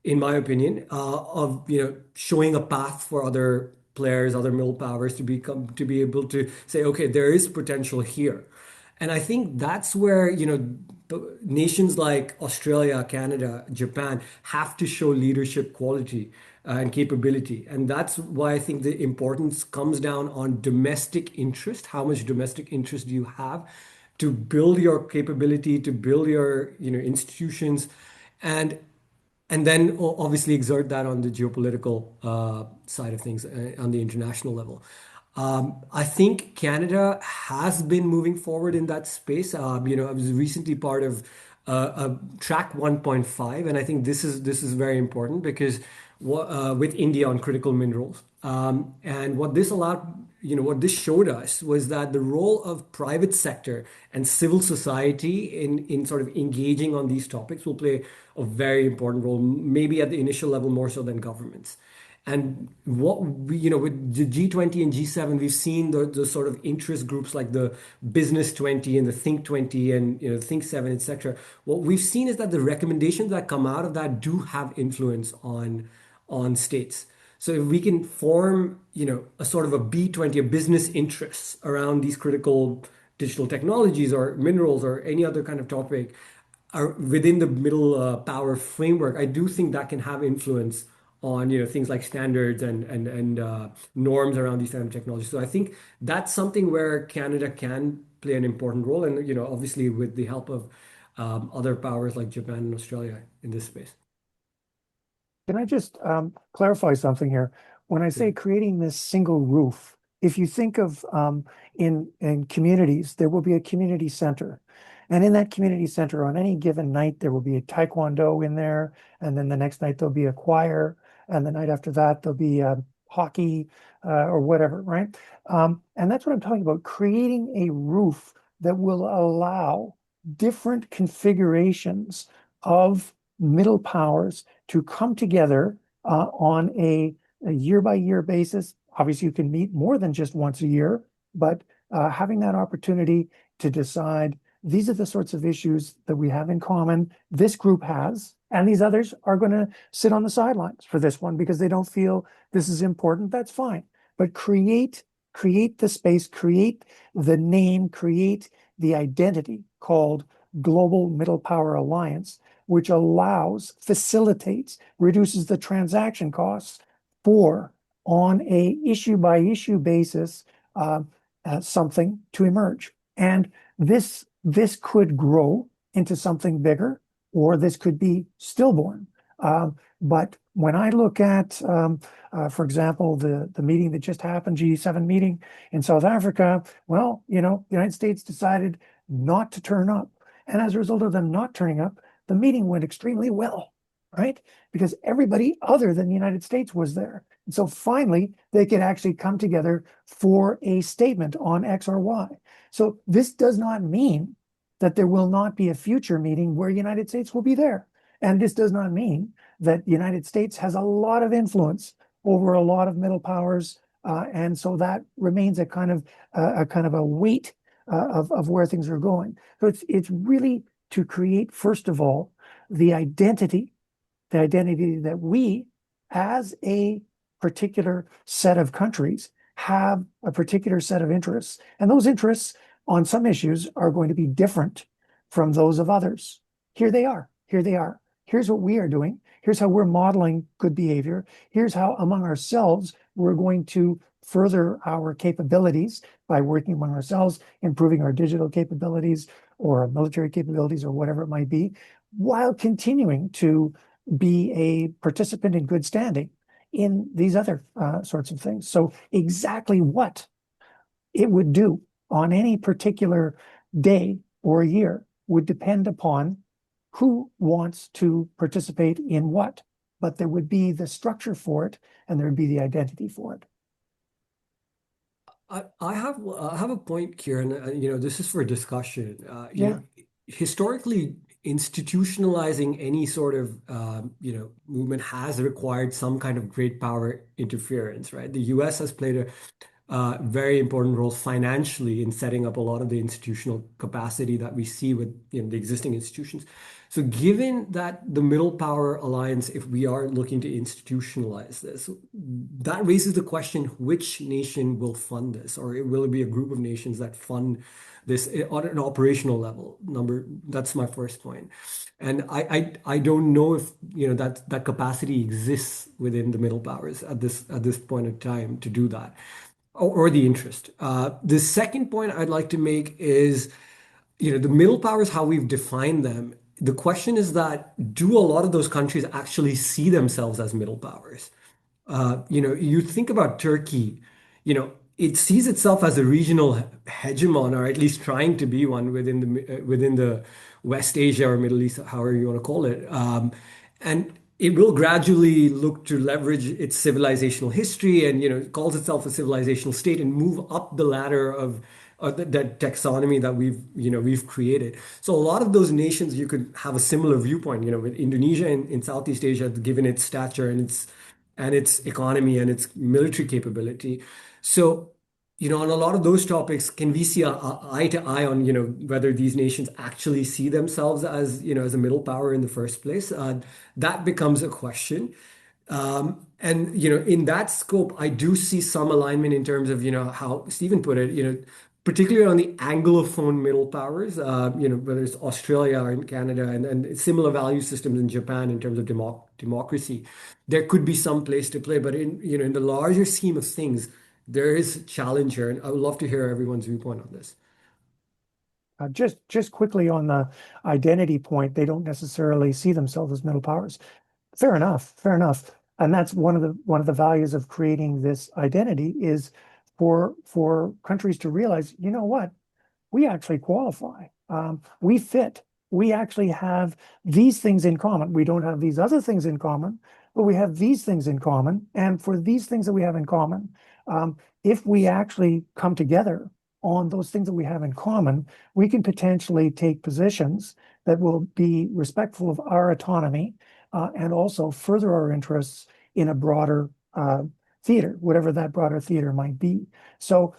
[SPEAKER 2] in my opinion, of showing a path for other players, other middle powers to be able to say, okay, there is potential here, and I think that's where nations like Australia, Canada, Japan have to show leadership quality and capability, and that's why I think the importance comes down on domestic interest. How much domestic interest do you have to build your capability, to build your institutions, and and then obviously exert that on the geopolitical side of things on the international level. I think Canada has been moving forward in that space. I was recently part of Track 1.5, and I think this is very important because with India on critical minerals, and what this allowed, what this showed us was that the role of private sector and civil society in sort of engaging on these topics will play a very important role, maybe at the initial level more so than governments. And what we, with the G20 and G7, we've seen the sort of interest groups like the Business 20 and the Think 20 and Think 7, etc. What we've seen is that the recommendations that come out of that do have influence on states. So if we can form, a sort of a B20, a business interests around these critical digital technologies or minerals or any other kind of topic are within the middle power framework, I do think that can have influence on things like standards and norms around these kind of technologies. So I think that's something where Canada can play an important role, and obviously with the help of other powers like Japan and Australia in this space.
[SPEAKER 1] Can I just clarify something here? When I say creating this single roof, if you think of in communities, there will be a community center. And in that community center, on any given night, there will be a taekwondo in there. And then the next night, there'll be a choir. And the night after that, there'll be hockey or whatever, right? And that's what I'm talking about, creating a roof that will allow different configurations of middle powers to come together on a year by year basis. Obviously, you can meet more than just once a year, but having that opportunity to decide these are the sorts of issues that we have in common, this group has, and these others are going to sit on the sidelines for this one because they don't feel this is important. That's fine. But create the space, create the name, create the identity called Global Middle Power Alliance, which allows, facilitates, reduces the transaction costs for on a issue by issue basis something to emerge. And this could grow into something bigger, or this could be stillborn. But when I look at, for example, the meeting that just happened, G7 meeting in South Africa, well, the United States decided not to turn up. And as a result of them not turning up, the meeting went extremely well, right? Because everybody other than the United States was there. And so finally, they could actually come together for a statement on X or Y. So this does not mean that there will not be a future meeting where the United States will be there. And this does not mean that the United States has a lot of influence over a lot of middle powers. And so that remains a kind of a weight of where things are going. So it's really to create, first of all, the identity that we, as a particular set of countries, have a particular set of interests. And those interests on some issues are going to be different from those of others. Here they are. Here they are. Here's what we are doing. Here's how we're modeling good behavior. Here's how among ourselves we're going to further our capabilities by working among ourselves, improving our digital capabilities or military capabilities or whatever it might be, while continuing to be a participant in good standing in these other sorts of things. So exactly what it would do on any particular day or year would depend upon who wants to participate in what, but there would be the structure for it and there would be the identity for it.
[SPEAKER 2] I have a point, Kieran. This is for discussion.
[SPEAKER 1] Yeah.
[SPEAKER 2] Historically, institutionalizing any sort of movement has required some kind of great power interference, right? The U.S. has played a very important role financially in setting up a lot of the institutional capacity that we see with the existing institutions. So given that the Middle Power Alliance, if we are looking to institutionalize this, that raises the question, which nation will fund this? Or will it be a group of nations that fund this on an operational level? That's my first point. And I don't know if that capacity exists within the middle powers at this point in time to do that, or the interest. The second point I'd like to make is, the middle powers, how we've defined them. The question is that, do a lot of those countries actually see themselves as middle powers? You think about Turkey, it sees itself as a regional hegemon, or at least trying to be one within the West Asia or Middle East, however you want to call it. And it will gradually look to leverage its civilizational history and, calls itself a civilizational state and move up the ladder of that taxonomy that we've created. So a lot of those nations, you could have a similar viewpoint, with Indonesia in Southeast Asia, given its stature and its economy and its military capability. So, on a lot of those topics, can we see eye to eye on, whether these nations actually see themselves as, as a middle power in the first place? That becomes a question. And in that scope, I do see some alignment in terms of, how Stephen put it, particularly on the Anglophone middle powers, whether it's Australia or in Canada, and similar value systems in Japan in terms of democracy, there could be some place to play. But in the larger scheme of things, there is a challenge here, and I would love to hear everyone's viewpoint on this.
[SPEAKER 1] Just quickly on the identity point, they don't necessarily see themselves as middle powers. Fair enough, fair enough. And that's one of the values of creating this identity is for countries to realize, you know what, we actually qualify. We fit. We actually have these things in common. We don't have these other things in common, but we have these things in common. And for these things that we have in common, if we actually come together on those things that we have in common, we can potentially take positions that will be respectful of our autonomy and also further our interests in a broader theater, whatever that broader theater might be. So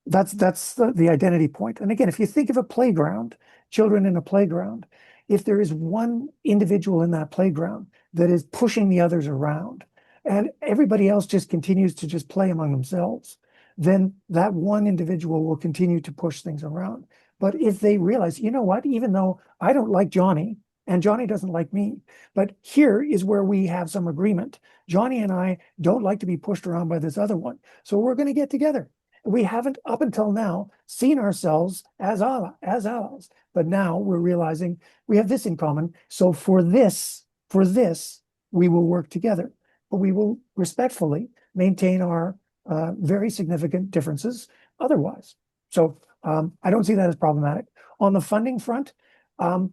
[SPEAKER 1] that's the identity point. And again, if you think of a playground, children in a playground, if there is one individual in that playground that is pushing the others around, and everybody else just continues to just play among themselves, then that one individual will continue to push things around. But if they realize, you know what, even though I don't like Johnny and Johnny doesn't like me, but here is where we have some agreement. Johnny and I don't like to be pushed around by this other one. So we're going to get together. We haven't up until now seen ourselves as allies, but now we're realizing we have this in common. So for this, we will work together, but we will respectfully maintain our very significant differences otherwise. So I don't see that as problematic. On the funding front, I'm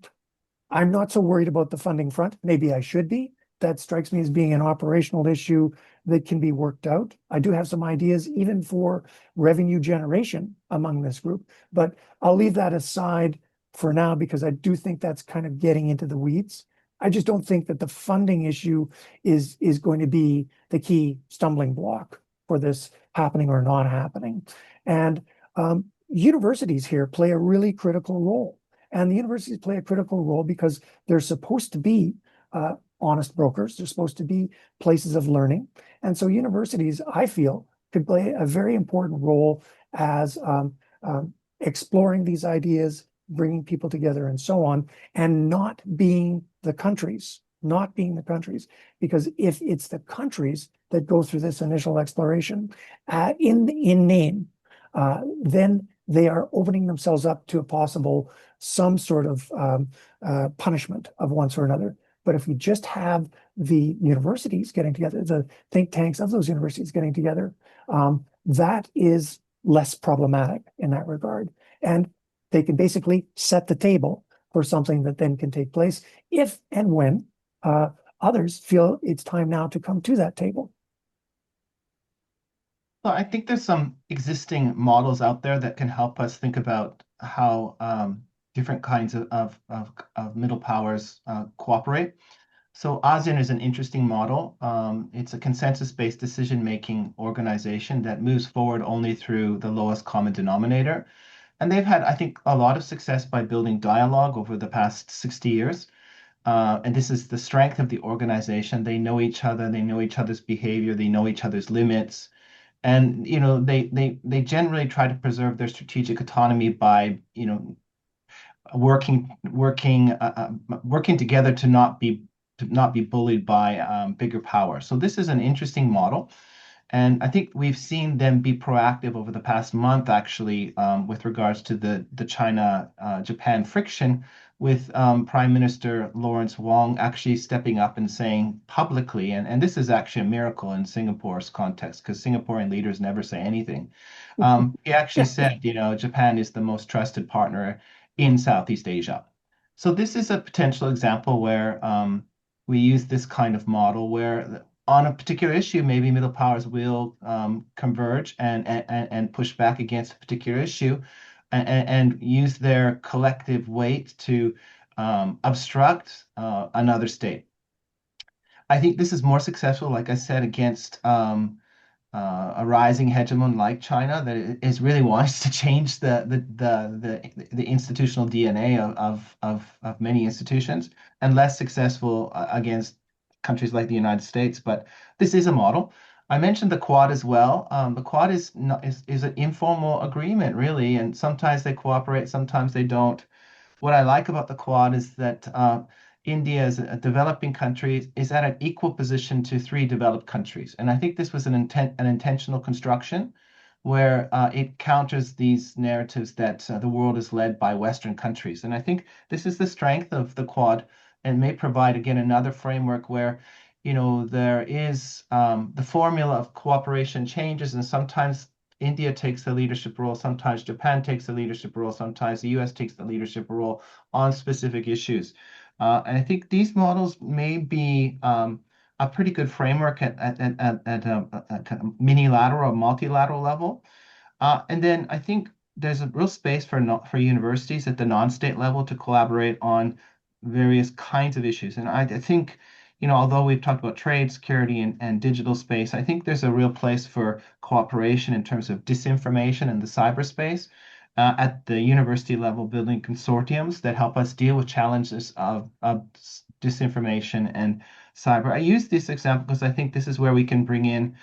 [SPEAKER 1] not so worried about the funding front. Maybe I should be. That strikes me as being an operational issue that can be worked out. I do have some ideas even for revenue generation among this group, but I'll leave that aside for now because I do think that's kind of getting into the weeds. I just don't think that the funding issue is going to be the key stumbling block for this happening or not happening. And universities here play a really critical role. And the universities play a critical role because they're supposed to be honest brokers. They're supposed to be places of learning. And so universities, I feel, could play a very important role as exploring these ideas, bringing people together and so on, and not being the countries, because if it's the countries that go through this initial exploration in name, then they are opening themselves up to a possible some sort of punishment of one sort or another. But if we just have the universities getting together, the think tanks of those universities getting together, that is less problematic in that regard. And they can basically set the table for something that then can take place if and when others feel it's time now to come to that table.
[SPEAKER 3] Well, I think there's some existing models out there that can help us think about how different kinds of middle powers cooperate. So ASEAN is an interesting model. It's a consensus-based decision-making organization that moves forward only through the lowest common denominator. And they've had, I think, a lot of success by building dialogue over the past 60 years. And this is the strength of the organization. They know each other, they know each other's behavior, they know each other's limits. And they generally try to preserve their strategic autonomy by working together to not be bullied by bigger power. So this is an interesting model. And I think we've seen them be proactive over the past month, actually, with regards to the China-Japan friction, with Prime Minister Lawrence Wong actually stepping up and saying publicly, and this is actually a miracle in Singapore's context, because Singaporean leaders never say anything. He actually said, Japan is the most trusted partner in Southeast Asia. So this is a potential example where we use this kind of model where on a particular issue, maybe middle powers will converge and push back against a particular issue and use their collective weight to obstruct another state. I think this is more successful, like I said, against a rising hegemon like China that is really wants to change the institutional DNA of many institutions, and less successful against countries like the United States. But this is a model. I mentioned the Quad as well. The Quad is not, is an informal agreement, really, and sometimes they cooperate, sometimes they don't. What I like about the Quad is that India, as a developing country, is at an equal position to three developed countries, and I think this was an intentional construction where it counters these narratives that the world is led by Western countries, and I think this is the strength of the Quad, and may provide again another framework where there is the formula of cooperation changes, and sometimes India takes the leadership role, sometimes Japan takes the leadership role, sometimes the US takes the leadership role on specific issues. And I think these models may be a pretty good framework at a kind of minilateral or multilateral level. And then I think there's a real space for for universities at the non-state level to collaborate on various kinds of issues. And I think, although we've talked about trade, security, and digital space, I think there's a real place for cooperation in terms of disinformation in the cyberspace. At the university level, building consortiums that help us deal with challenges of disinformation and cyber. I use this example because I think this is where we can bring in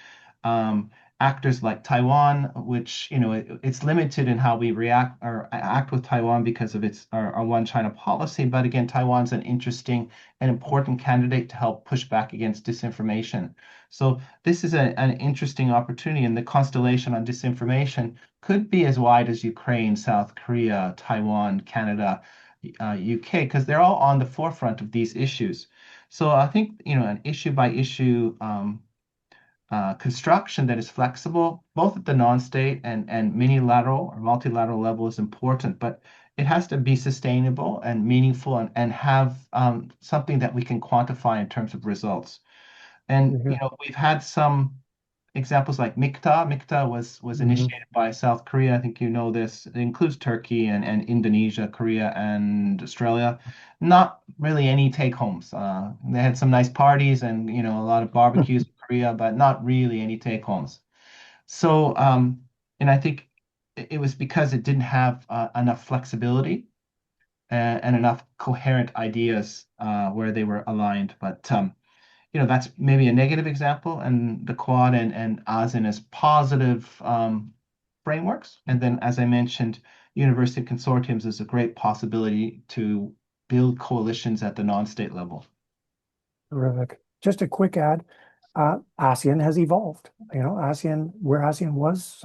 [SPEAKER 3] um, actors like Taiwan, which it's limited in how we react or act with Taiwan because of our one China policy. But again, Taiwan's an interesting and important candidate to help push back against disinformation. So this is an interesting opportunity, and the constellation on disinformation could be as wide as Ukraine, South Korea, Taiwan, Canada, UK, because they're all on the forefront of these issues. So I think an issue by issue construction that is flexible, both at the non-state and minilateral or multilateral level is important, but it has to be sustainable and meaningful and have something that we can quantify in terms of results. And
[SPEAKER 1] Yeah.
[SPEAKER 3] we've had some examples like MICTA. MICTA was
[SPEAKER 1] Mhm.
[SPEAKER 3] initiated by South Korea. I think you know this. It includes Turkey and Indonesia, Korea, and Australia. Not really any take homes. They had some nice parties and a lot of barbecues in Korea, but not really any take homes. So, and I think it was because it didn't have enough flexibility and enough coherent ideas where they were aligned. But that's maybe a negative example, and the Quad and ASEAN as positive frameworks. And then, as I mentioned, university consortiums is a great possibility to build coalitions at the non-state level.
[SPEAKER 1] Terrific. Just a quick add, ASEAN has evolved. ASEAN, where ASEAN was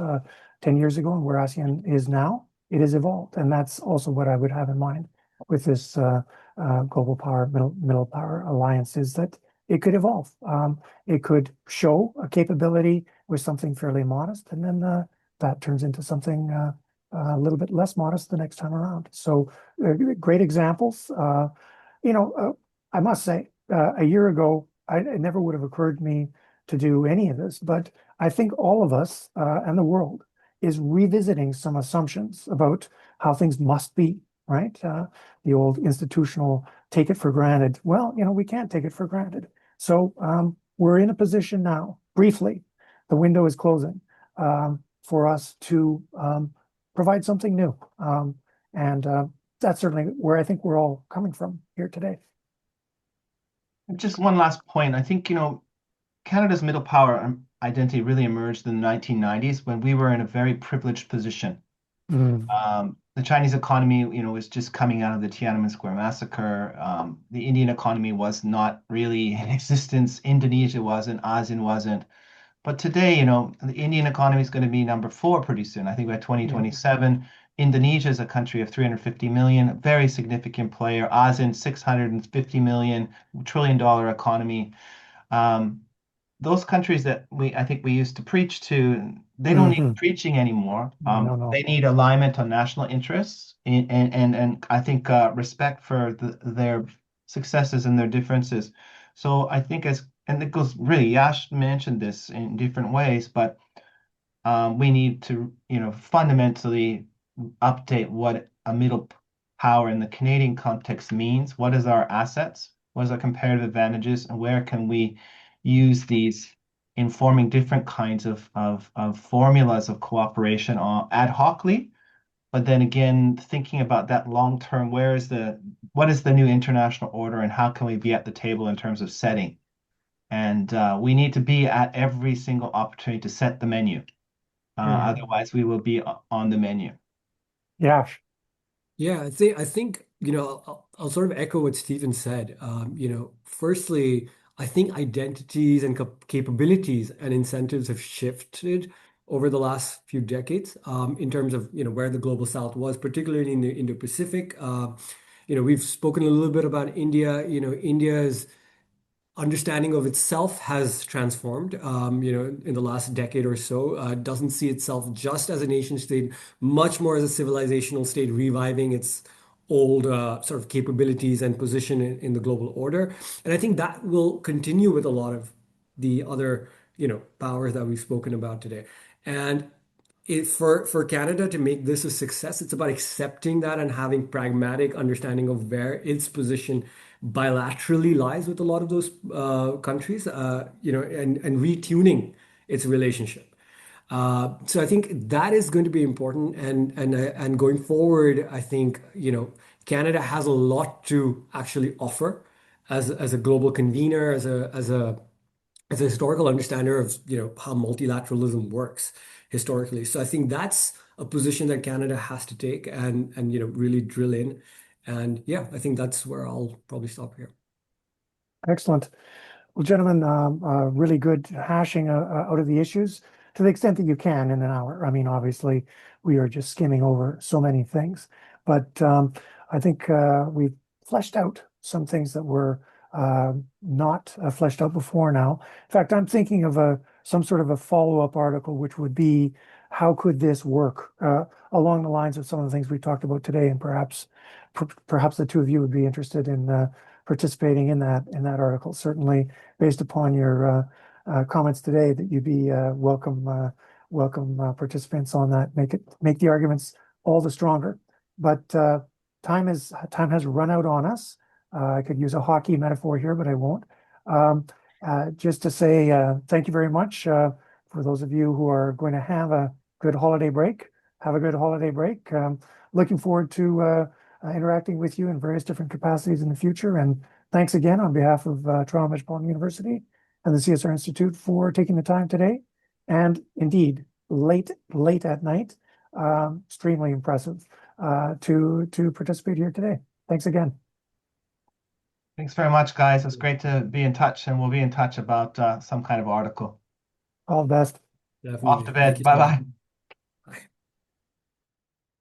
[SPEAKER 1] 10 years ago and where ASEAN is now, it has evolved. And that's also what I would have in mind with this global power, middle power alliance is that it could evolve. It could show a capability with something fairly modest, and then that turns into something a little bit less modest the next time around. So great examples. I must say, a year ago, it never would have occurred to me to do any of this, but I think all of us and the world is revisiting some assumptions about how things must be, right? The old institutional take it for granted. Well, we can't take it for granted. So we're in a position now, briefly, the window is closing for us to provide something new. And that's certainly where I think we're all coming from here today.
[SPEAKER 3] Just one last point. I think, Canada's middle power identity really emerged in the 1990s when we were in a very privileged position.
[SPEAKER 1] Mm.
[SPEAKER 3] The Chinese economy, was just coming out of the Tiananmen Square massacre. The Indian economy was not really in existence. Indonesia wasn't, ASEAN wasn't. But today, the Indian economy is going to be number four pretty soon. I think by
[SPEAKER 1] Yeah.
[SPEAKER 3] 2027. Indonesia is a country of 350 million, a very significant player. ASEAN, 650 million, $1 trillion economy. Um, those countries that I think we used to preach to, they don't need
[SPEAKER 1] Hmm.
[SPEAKER 3] preaching anymore.
[SPEAKER 1] No, no.
[SPEAKER 3] They need alignment on national interests and I think respect for their successes and their differences. So I think and it goes really, Yash mentioned this in different ways, but we need to, fundamentally update what a middle power in the Canadian context means. What is our assets? What is our comparative advantages? And where can we use these in forming different kinds of formulas of cooperation ad hocly? But then again, thinking about that long term, what is the new international order and how can we be at the table in terms of setting? And we need to be at every single opportunity to set the menu.
[SPEAKER 1] Mhm.
[SPEAKER 3] Otherwise, we will be on the menu.
[SPEAKER 1] Yeah,
[SPEAKER 2] Yeah, I think, I'll sort of echo what Stephen said. Firstly, I think identities and capabilities and incentives have shifted over the last few decades, in terms of, where the global south was, particularly in the Indo-Pacific. We've spoken a little bit about India. India's understanding of itself has transformed, in the last decade or so. Doesn't see itself just as a nation state, much more as a civilizational state, reviving its old sort of capabilities and position in the global order. And I think that will continue with a lot of the other, powers that we've spoken about today. And for Canada to make this a success, it's about accepting that and having pragmatic understanding of where its position bilaterally lies with a lot of those countries, and retuning its relationship. So I think that is going to be important, and going forward, I think Canada has a lot to actually offer as a global convener, as a historical understander of how multilateralism works historically. So I think that's a position that Canada has to take, and really drill in. And yeah, I think that's where I'll probably stop here.
[SPEAKER 1] excellent. Well, gentlemen, really good hashing out of the issues to the extent that you can in an hour. I mean, obviously, we are just skimming over so many things, but I think we've fleshed out some things that were not fleshed out before now. In fact, I'm thinking of some sort of a follow-up article, which would be how could this work along the lines of some of the things we talked about today, and perhaps the two of you would be interested in participating in that article. Certainly based upon your comments today, that you'd be welcome participants on that. Make the arguments all the stronger. But time has run out on us. I could use a hockey metaphor here, but I won't. Just to say thank you very much for those of you who are going to have a good holiday break. Have a good holiday break. Looking forward to interacting with you in various different capacities in the future. And thanks again on behalf of Toronto Metropolitan University and the CSR Institute for taking the time today. And indeed, late at night, extremely impressive to participate here today. Thanks again.
[SPEAKER 3] Thanks very much, guys. It's great to be in touch, and we'll be in touch about some kind of article.
[SPEAKER 1] All the best.
[SPEAKER 3] Off to
[SPEAKER 2] Definitely. Thank
[SPEAKER 3] bed.
[SPEAKER 2] you
[SPEAKER 3] Bye
[SPEAKER 2] so much.
[SPEAKER 3] bye.